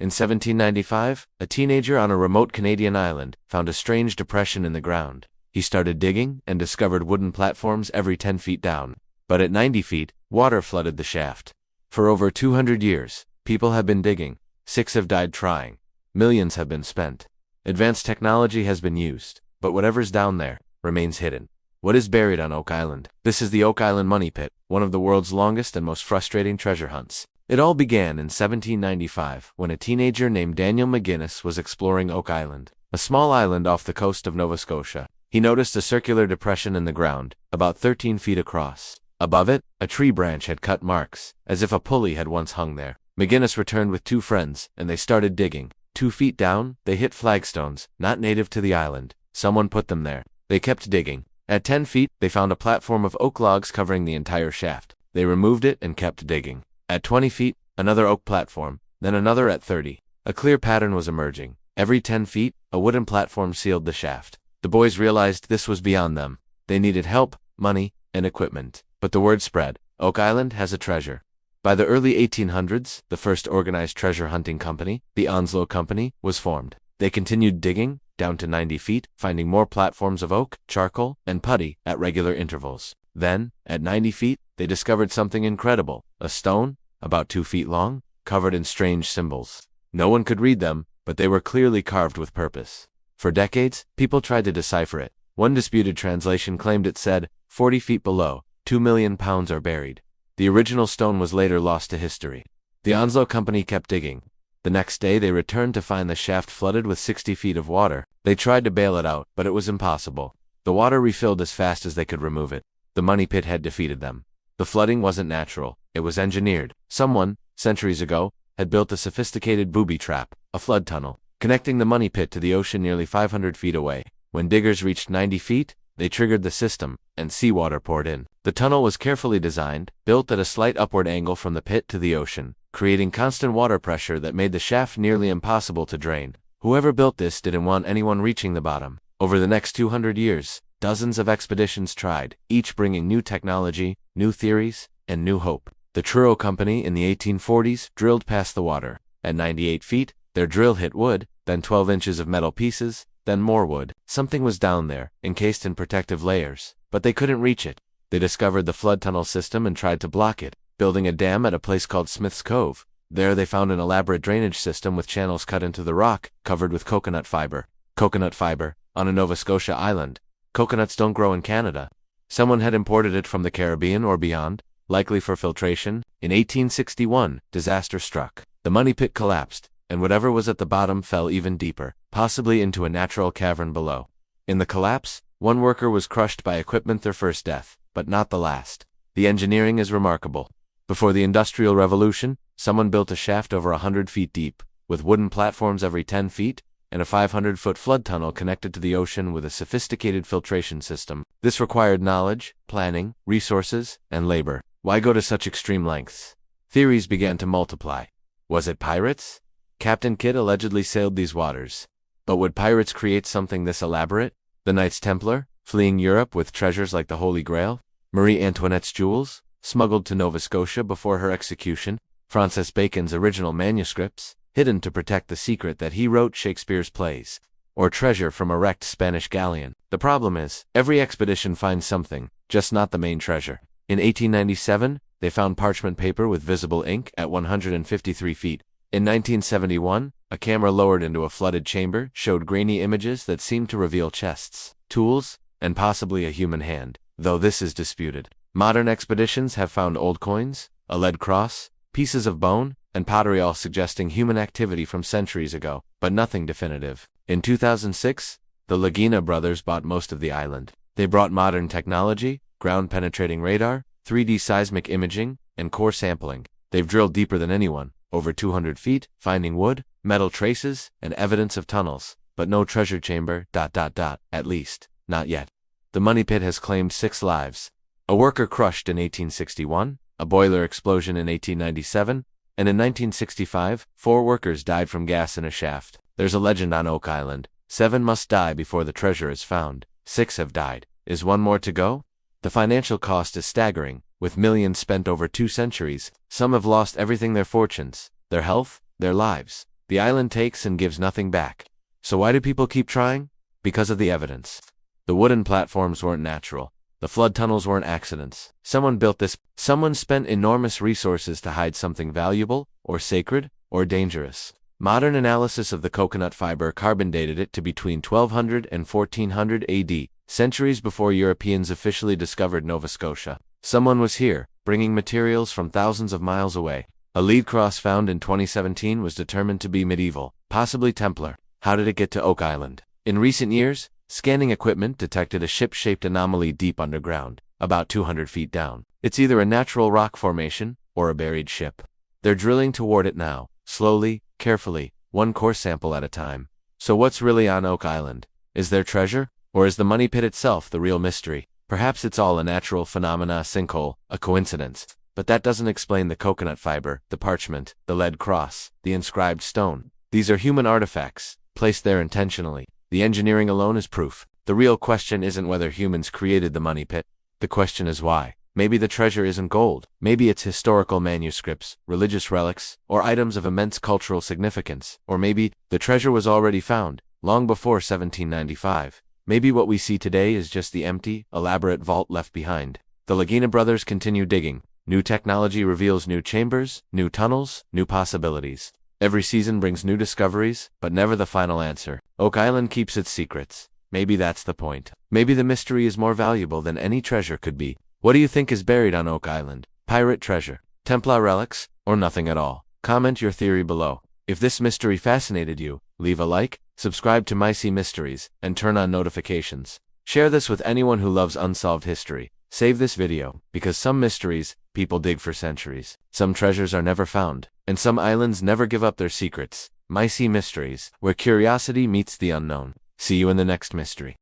In 1795, a teenager on a remote Canadian island found a strange depression in the ground. He started digging and discovered wooden platforms every 10 feet down. But at 90 feet, water flooded the shaft. For over 200 years, people have been digging. 6 have died trying. Millions have been spent. Advanced technology has been used, but whatever's down there remains hidden. What is buried on Oak Island? This is the Oak Island Money Pit, one of the world's longest and most frustrating treasure hunts. It all began in 1795 when a teenager named Daniel McGinnis was exploring Oak Island, a small island off the coast of Nova Scotia. He noticed a circular depression in the ground, about 13 feet across. Above it, a tree branch had cut marks, as if a pulley had once hung there. McGinnis returned with 2 friends, and they started digging. 2 feet down, they hit flagstones, not native to the island. Someone put them there. They kept digging. At 10 feet, they found a platform of oak logs covering the entire shaft. They removed it and kept digging. At 20 feet, another oak platform, then another at 30. A clear pattern was emerging. Every 10 feet, a wooden platform sealed the shaft. The boys realized this was beyond them. They needed help, money, and equipment. But the word spread. Oak Island has a treasure. By the early 1800s, the first organized treasure hunting company, the Unsolved Company, was formed. They continued digging, down to 90 feet, finding more platforms of oak, charcoal, and putty at regular intervals. Then, at 90 feet, they discovered something incredible. A stone, about 2 feet long, covered in strange symbols. No one could read them, but they were clearly carved with purpose. For decades, people tried to decipher it. One disputed translation claimed it said, 40 feet below, 2 million pounds are buried. The original stone was later lost to history. The Unsolved Company kept digging. The next day they returned to find the shaft flooded with 60 feet of water. They tried to bail it out, but it was impossible. The water refilled as fast as they could remove it. The money pit had defeated them. The flooding wasn't natural, it was engineered. Someone, centuries ago, had built a sophisticated booby trap, a flood tunnel, connecting the money pit to the ocean nearly 500 feet away. When diggers reached 90 feet, they triggered the system, and seawater poured in. The tunnel was carefully designed, built at a slight upward angle from the pit to the ocean, creating constant water pressure that made the shaft nearly impossible to drain. Whoever built this didn't want anyone reaching the bottom. Over the next 200 years, dozens of expeditions tried, each bringing new technology, new theories, and new hope. The Truro Company in the 1840s drilled past the water. At 98 feet, their drill hit wood, then 12 inches of metal pieces, then more wood. Something was down there, encased in protective layers, but they couldn't reach it. They discovered the flood tunnel system and tried to block it, building a dam at a place called Smith's Cove. There they found an elaborate drainage system with channels cut into the rock, covered with coconut fiber. Coconut fiber, on a Nova Scotia island. Coconuts don't grow in Canada. Someone had imported it from the Caribbean or beyond, likely for filtration. In 1861, disaster struck. The money pit collapsed, and whatever was at the bottom fell even deeper, possibly into a natural cavern below. In the collapse, one worker was crushed by equipment, their first death, but not the last. The engineering is remarkable. Before the Industrial Revolution, someone built a shaft over 100 feet deep, with wooden platforms every 10 feet, and a 500-foot flood tunnel connected to the ocean with a sophisticated filtration system. This required knowledge, planning, resources, and labor. Why go to such extreme lengths? Theories began to multiply. Was it pirates? Captain Kidd allegedly sailed these waters. But would pirates create something this elaborate? The Knights Templar, fleeing Europe with treasures like the Holy Grail? Marie Antoinette's jewels, smuggled to Nova Scotia before her execution? Francis Bacon's original manuscripts, hidden to protect the secret that he wrote Shakespeare's plays? Or treasure from a wrecked Spanish galleon? The problem is, every expedition finds something, just not the main treasure. In 1897, they found parchment paper with visible ink at 153 feet. In 1971, a camera lowered into a flooded chamber showed grainy images that seemed to reveal chests, tools, and possibly a human hand, though this is disputed. Modern expeditions have found old coins, a lead cross, pieces of bone, and pottery, all suggesting human activity from centuries ago, but nothing definitive. In 2006, the Lagina brothers bought most of the island. They brought modern technology, ground-penetrating radar, 3D seismic imaging, and core sampling. They've drilled deeper than anyone, over 200 feet, finding wood, metal traces, and evidence of tunnels, but no treasure chamber, at least, not yet. The money pit has claimed 6 lives. A worker crushed in 1861, a boiler explosion in 1897, and in 1965, 4 workers died from gas in a shaft. There's a legend on Oak Island. 7 must die before the treasure is found. 6 have died. Is 1 more to go? The financial cost is staggering. With millions spent over 2 centuries, some have lost everything, their fortunes, their health, their lives. The island takes and gives nothing back. So why do people keep trying? Because of the evidence. The wooden platforms weren't natural. The flood tunnels weren't accidents. Someone built this. Someone spent enormous resources to hide something valuable, or sacred, or dangerous. Modern analysis of the coconut fiber carbon dated it to between 1200 and 1400 AD, centuries before Europeans officially discovered Nova Scotia. Someone was here, bringing materials from thousands of miles away. A lead cross found in 2017 was determined to be medieval, possibly Templar. How did it get to Oak Island? In recent years, scanning equipment detected a ship-shaped anomaly deep underground, about 200 feet down. It's either a natural rock formation or a buried ship. They're drilling toward it now, slowly, carefully, one core sample at a time. So what's really on Oak Island? Is there treasure? Or is the money pit itself the real mystery? Perhaps it's all a natural phenomena, sinkhole, a coincidence. But that doesn't explain the coconut fiber, the parchment, the lead cross, the inscribed stone. These are human artifacts, placed there intentionally. The engineering alone is proof. The real question isn't whether humans created the money pit. The question is why. Maybe the treasure isn't gold. Maybe it's historical manuscripts, religious relics, or items of immense cultural significance. Or maybe the treasure was already found, long before 1795. Maybe what we see today is just the empty, elaborate vault left behind. The Lagina brothers continue digging. New technology reveals new chambers, new tunnels, new possibilities. Every season brings new discoveries, but never the final answer. Oak Island keeps its secrets. Maybe that's the point. Maybe the mystery is more valuable than any treasure could be. What do you think is buried on Oak Island? Pirate treasure, Templar relics, or nothing at all? Comment your theory below. If this mystery fascinated you, leave a like, subscribe to Micey Mysteries, and turn on notifications. Share this with anyone who loves unsolved history. Save this video, because some mysteries, people dig for centuries. Some treasures are never found, and some islands never give up their secrets. Micey Mysteries, where curiosity meets the unknown. See you in the next mystery.